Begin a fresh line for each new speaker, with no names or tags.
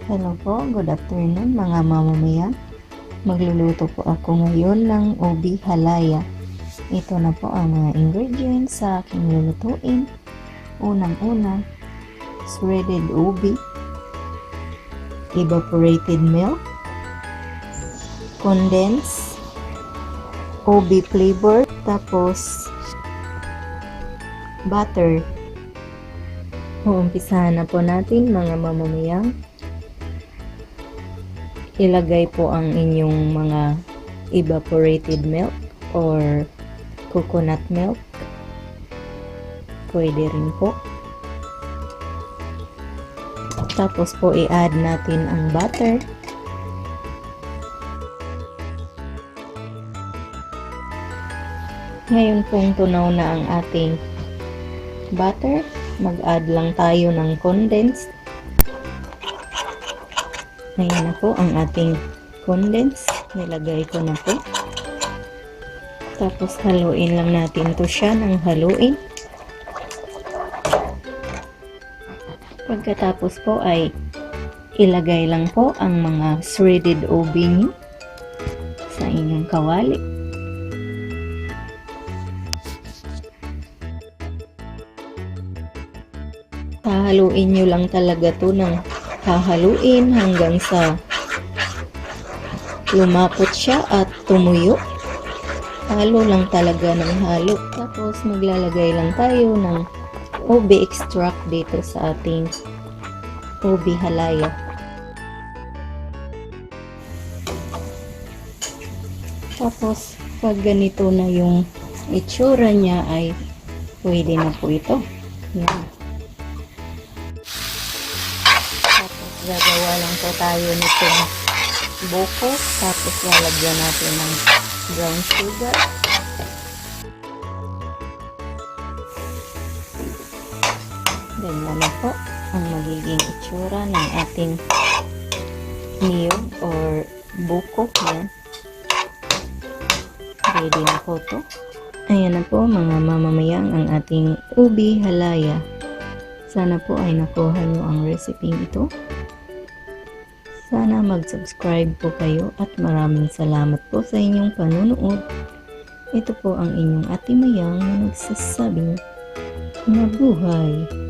Hello po, good afternoon mga mamamayan. Magluluto po ako ngayon ng ubi halaya. Ito na po ang mga ingredients sa aking lulutuin. Unang-una, shredded ubi, evaporated milk, condensed, ubi flavor, tapos butter. Uumpisahan na po natin mga mamamayang. Ilagay po ang inyong mga evaporated milk or coconut milk. Pwede rin po. Tapos po i-add natin ang butter. Ngayon pong tunaw na ang ating butter, mag-add lang tayo ng condensed. Ngayon na po ang ating condensed, nilagay ko na po. Tapos haluin lang natin to siya ng haluin. Pagkatapos po ay ilagay lang po ang mga shredded ubi nyo sa inyong kawali. Hahaluin nyo lang talaga to ng hahaluin hanggang sa lumapot siya at tumuyo. Halo lang talaga ng halo. Tapos maglalagay lang tayo ng ubi extract dito sa ating ubi halaya. Tapos pag ganito na yung itsura niya ay pwede na po ito. Yan. Gagawa lang po tayo nitong buko, tapos lalagyan natin ng brown sugar. Ganyan na po ang magiging itsura ng ating niyog or buko. Yan. Ready na po to. Ayan na po mga mamamayang ang ating ubi halaya. Sana po ay nakuha nyo ang recipe ito. Sana mag-subscribe po kayo at maraming salamat po sa inyong panunood. Ito po ang inyong Ate Mayang na nagsasabing mabuhay!